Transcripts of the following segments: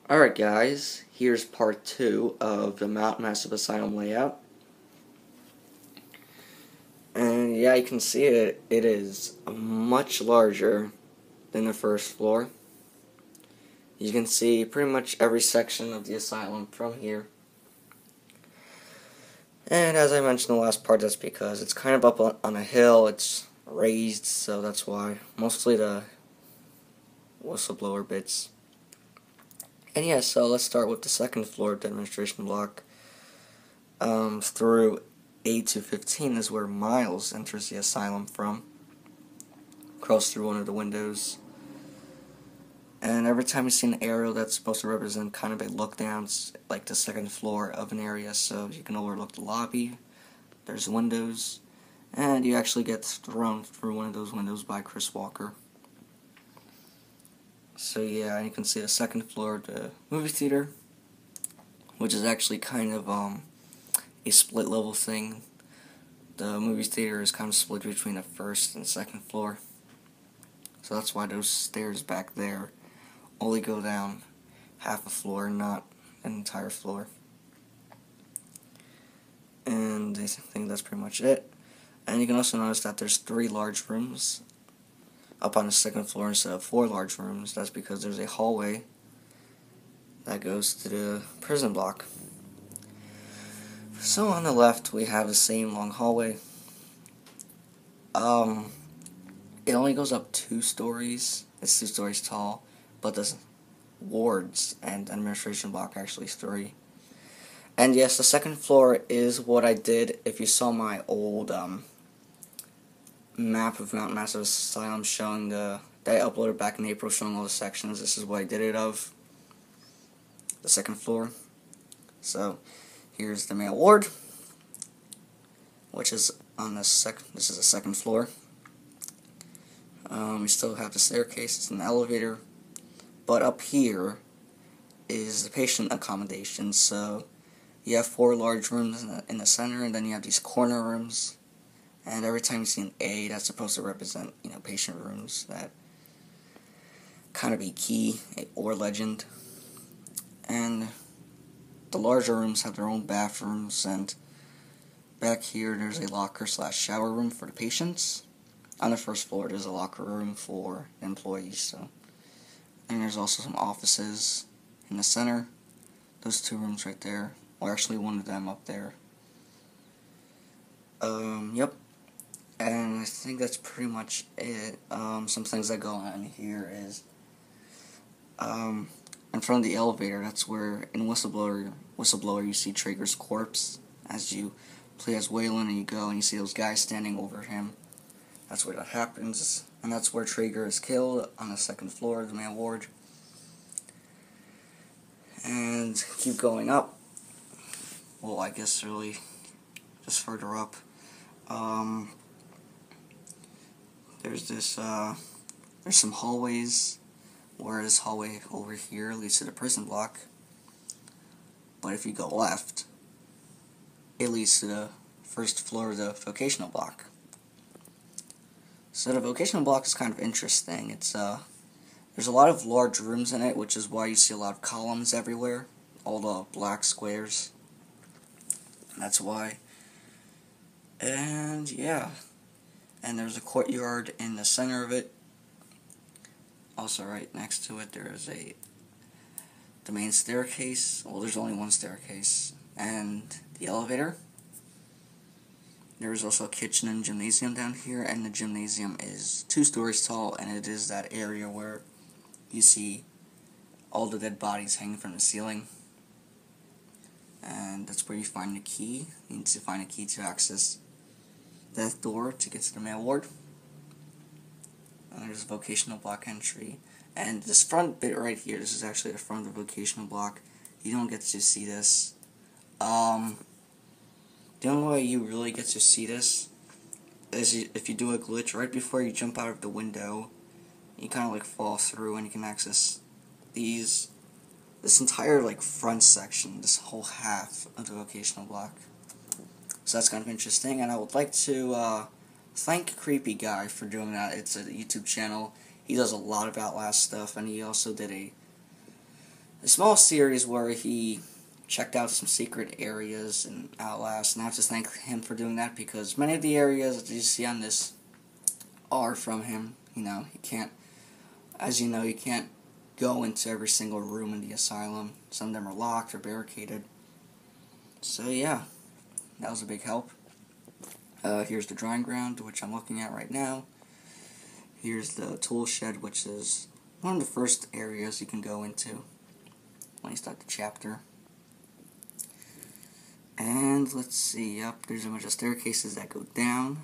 Alright guys, here's part 2 of the Massive Asylum layout. And yeah, you can see it is much larger than the first floor. You can see pretty much every section of the asylum from here. And as I mentioned in the last part, that's because it's kind of up on a hill, it's raised, so that's why. Mostly the whistleblower bits. And yeah, so let's start with the second floor of the administration block. Through 8 to 15 is where Miles enters the asylum from. Crawls through one of the windows. And every time you see an arrow, that's supposed to represent kind of a look down, it's like the second floor of an area, so you can overlook the lobby. There's windows. And you actually get thrown through one of those windows by Chris Walker. So yeah, you can see the second floor of the movie theater, which is actually kind of a split level thing. The movie theater is kind of split between the first and second floor. So that's why those stairs back there only go down half a floor, not an entire floor. And I think that's pretty much it. And you can also notice that there's 3 large rooms up on the second floor instead of 4 large rooms. That's because there's a hallway that goes to the prison block. So on the left we have the same long hallway. It only goes up 2 stories. It's 2 stories tall, but the wards and administration block actually is 3. And yes, the second floor is what I did. If you saw my old map of Mount Massive Asylum showing that I uploaded back in April showing all the sections, this is what I did it of. The second floor. So here's the male ward, which is on the this is the second floor. We still have the staircase, it's an elevator, but up here is the patient accommodation. So you have 4 large rooms in the center, and then you have these corner rooms. And every time you see an A, that's supposed to represent, patient rooms that kind of be key or legend. And the larger rooms have their own bathrooms, and back here there's a locker/shower room for the patients. On the first floor there's a locker room for employees. So, and there's also some offices in the center. Those 2 rooms right there, or actually one of them up there. Yep. And I think that's pretty much it. Some things that go on here is, in front of the elevator, that's where, in Whistleblower, you see Traeger's corpse. As you play as Waylon and you go and you see those guys standing over him. That's where that happens. And that's where Traeger is killed, on the second floor of the male ward. And keep going up. Well, I guess really just further up. There's some hallways, where this hallway over here leads to the prison block. But if you go left, it leads to the first floor of the vocational block. So the vocational block is kind of interesting. It's there's a lot of large rooms in it, which is why you see a lot of columns everywhere, all the black squares. That's why. And yeah. And there's a courtyard in the center of it. Also right next to it there is the main staircase. Well, there's only one staircase. And the elevator. There's also a kitchen and gymnasium down here. And the gymnasium is 2 stories tall. And it is that area where you see all the dead bodies hanging from the ceiling. And that's where you find the key. You need to find a key to access that door to get to the male ward. And there's a vocational block entry. And this front bit right here, this is actually the front of the vocational block. You don't get to see this. The only way you really get to see this is if you do a glitch right before you jump out of the window. You kind of like fall through and you can access this entire front section, this whole half of the vocational block. So that's kind of interesting, and I would like to thank Creepy Guy for doing that. It's a YouTube channel. He does a lot of Outlast stuff, and he also did a small series where he checked out some secret areas in Outlast, and I have to thank him for doing that because many of the areas that you see on this are from him. You know, he can't, as you know, you can't go into every single room in the asylum. Some of them are locked or barricaded. So yeah, that was a big help. Here's the drying ground, which I'm looking at right now. Here's the tool shed, which is one of the first areas you can go into when you start the chapter. And let's see, yep, there's a bunch of staircases that go down.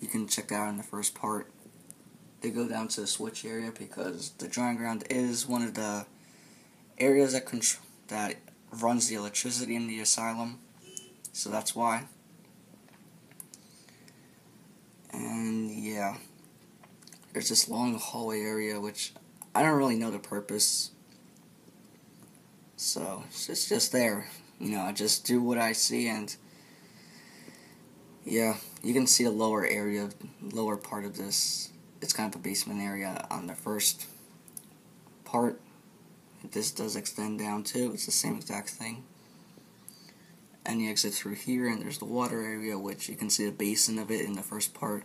You can check that out in the first part. They go down to the switch area because the drying ground is one of the areas that runs the electricity in the asylum. So that's why. And yeah, there's this long hallway area which I don't really know the purpose. So it's just there. You know, I just do what I see, and yeah, you can see the lower area, lower part of this. It's kind of a basement area on the first part. This does extend down too. It's the same exact thing. And you exit through here, and there's the water area, which you can see the basin of it in the first part.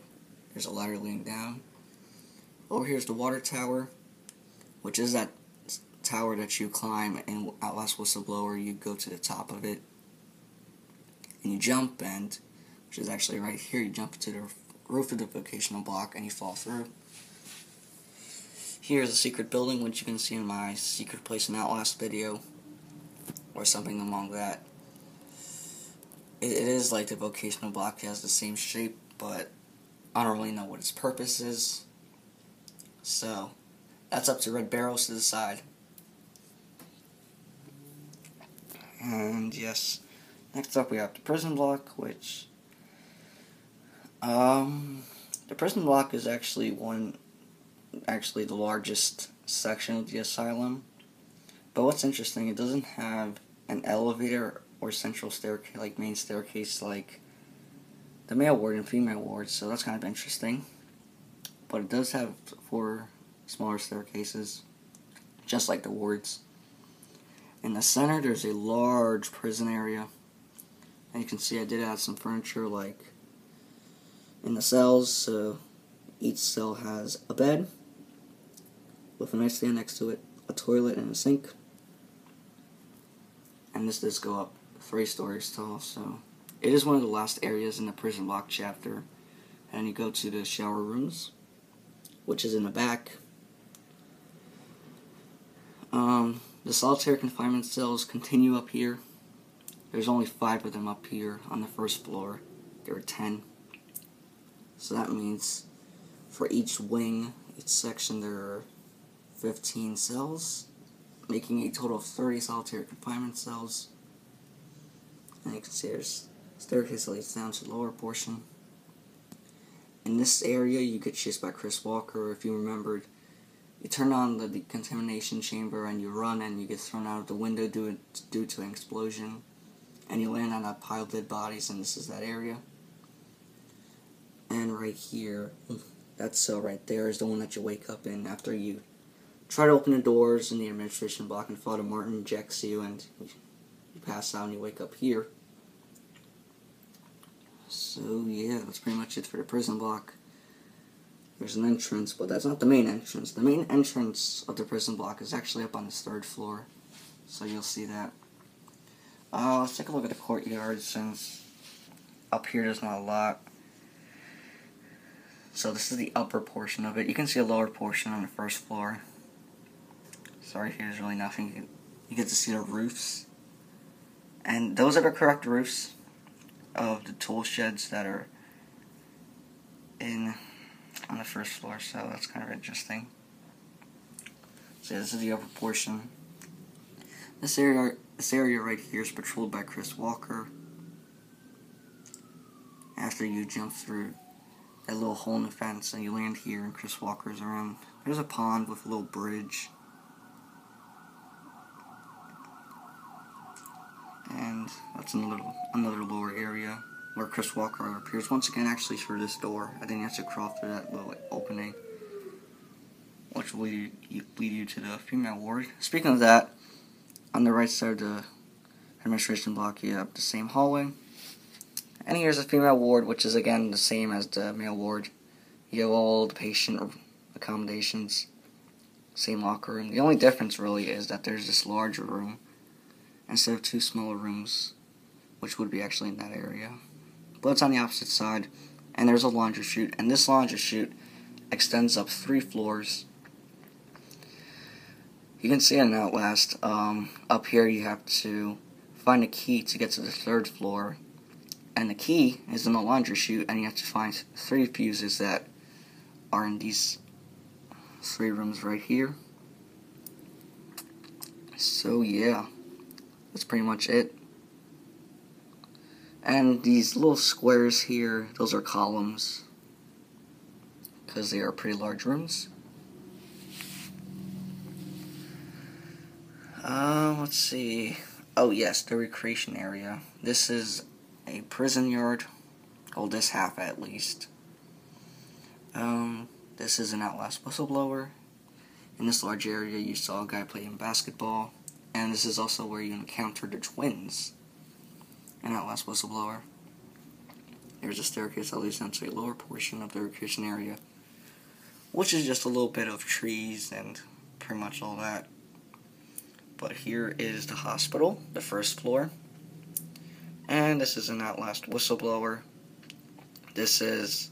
There's a ladder leading down. Over here's the water tower, which is that tower that you climb in Outlast Whistleblower. You go to the top of it, and you jump, and which is actually right here. You jump to the roof of the vocational block, and you fall through. Here's a secret building, which you can see in my secret place in Outlast video, or something along that. It is like the vocational block. It has the same shape, but I don't really know what its purpose is. So, that's up to Red Barrels to decide. And yes, next up we have the prison block, which the prison block is actually the largest section of the asylum. But what's interesting, it doesn't have an elevator or central staircase, like main staircase, like the male ward and female ward. So that's kind of interesting. But it does have 4 smaller staircases, just like the wards. In the center, there's a large prison area. And you can see I did add some furniture, like in the cells. So each cell has a bed with a nightstand next to it, a toilet, and a sink. And this does go up 3 stories tall. So it is one of the last areas in the prison block chapter. And you go to the shower rooms, which is in the back. The solitary confinement cells continue up here. There's only 5 of them up here on the first floor. There are 10. So that means for each wing, each section, there are 15 cells, making a total of 30 solitary confinement cells. And you can see there's a staircase that leads down to the lower portion. In this area, you get chased by Chris Walker. If you remembered, you turn on the decontamination chamber and you run, and you get thrown out of the window due to an explosion. And you land on a pile of dead bodies, and this is that area. And right here, that cell right there is the one that you wake up in after you try to open the doors in the administration block, and Father Martin injects you, and you pass out and you wake up here. So yeah, that's pretty much it for the prison block. There's an entrance, but that's not the main entrance. The main entrance of the prison block is actually up on the 3rd floor, so you'll see that. Let's take a look at the courtyard, since up here there's not a lot. So this is the upper portion of it. You can see a lower portion on the 1st floor. Sorry, here's really nothing. You get to see the roofs. And those are the correct roofs of the tool sheds that are on the 1st floor, so that's kind of interesting. So this is the upper portion. This area right here is patrolled by Chris Walker. After you jump through that little hole in the fence and you land here, and Chris Walker's around. There's a pond with a little bridge. And that's another lower area where Chris Walker appears once again, actually through this door. I think you have to crawl through that little opening, which will lead you to the female ward. Speaking of that, On the right side of the administration block, you have the same hallway. And here's a female ward, which is again the same as the male ward. You have all the patient accommodations, same locker room. The only difference really is that there's this larger room instead of two smaller rooms, which would be actually in that area. But it's on the opposite side, and there's a laundry chute, and this laundry chute extends up 3 floors. You can see in Outlast, up here you have to find a key to get to the 3rd floor, and the key is in the laundry chute, and you have to find 3 fuses that are in these 3 rooms right here. So yeah, that's pretty much it. And these little squares here, those are columns, because they are pretty large rooms. Let's see. Oh yes, the recreation area. This is a prison yard. Well, this half at least. This is an Outlast Whistleblower. In this large area, you saw a guy playing basketball. And this is also where you encounter the twins in Outlast Whistleblower. There's a staircase that leads down to a lower portion of the recreation area, which is just a little bit of trees and pretty much all that. But here is the hospital, the 1st floor. And this is an Outlast Whistleblower. This is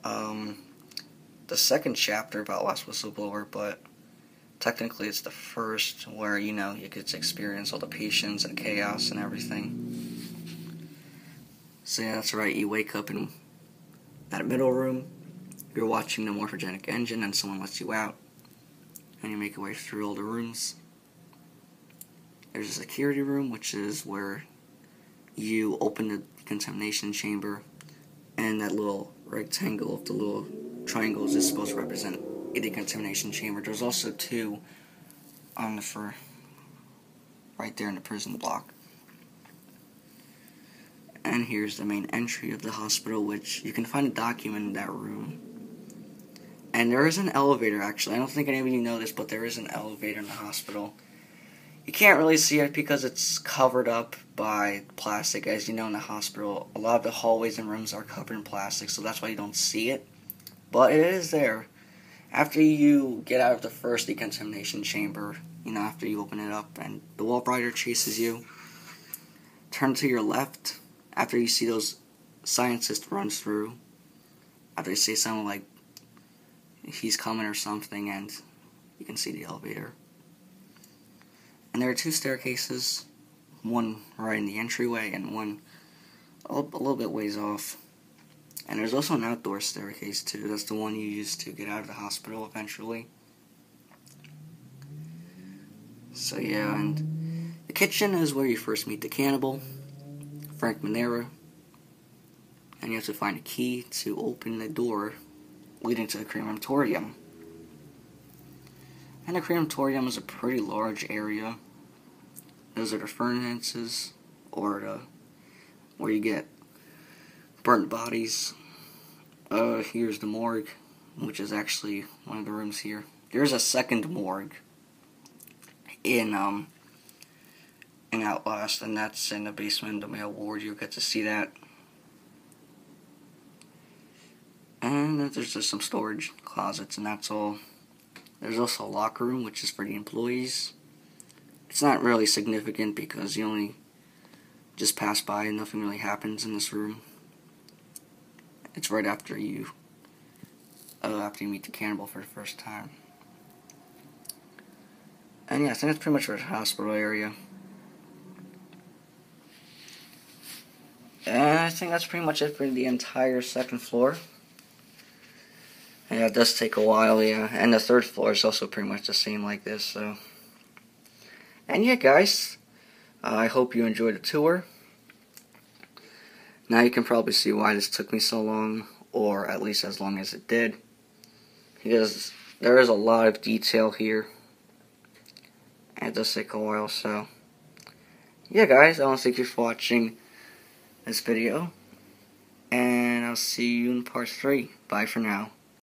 the 2nd chapter of Outlast Whistleblower, but technically it's the 1st where, you know, you get to experience all the patients and chaos and everything. So yeah, that's right, you wake up in that middle room, you're watching the morphogenic engine, and someone lets you out, and you make your way through all the rooms. There's a security room, which is where you open the contamination chamber, and that little rectangle of the little triangles is supposed to represent a decontamination chamber. There's also 2 on the right there in the prison block. And here's the main entry of the hospital, which you can find a document in that room. And there is an elevator, actually. I don't think any of you know this, but there is an elevator in the hospital. You can't really see it because it's covered up by plastic. As you know, in the hospital, a lot of the hallways and rooms are covered in plastic, so that's why you don't see it. But it is there. After you get out of the first decontamination chamber, you know, after you open it up and the wall rider chases you, turn to your left. After you see those scientists run through, after they say something like, he's coming or something, and you can see the elevator. And there are 2 staircases, one right in the entryway and one a little bit ways off. And there's also an outdoor staircase too. That's the one you use to get out of the hospital eventually. So yeah, and the kitchen is where you first meet the cannibal, Frank Manera. And you have to find a key to open the door leading to the crematorium. And the crematorium is a pretty large area. Those are the furnaces, or where you get burnt bodies. Here's the morgue, which is actually one of the rooms here. There's a 2nd morgue in Outlast, and that's in the basement of the male ward. You'll get to see that. And there's just some storage closets, and that's all. There's also a locker room, which is for the employees. It's not really significant because you only just pass by and nothing really happens in this room. It's right after you meet the cannibal for the first time. And yeah, I think that's pretty much for the hospital area. And I think that's pretty much it for the entire 2nd floor. Yeah, it does take a while, yeah. And the 3rd floor is also pretty much the same like this, so. And yeah, guys, I hope you enjoyed the tour. Now you can probably see why this took me so long, or at least as long as it did. Because there is a lot of detail here. And it does take a while, so. Yeah, guys, I want to thank you for watching this video. And I'll see you in part 3. Bye for now.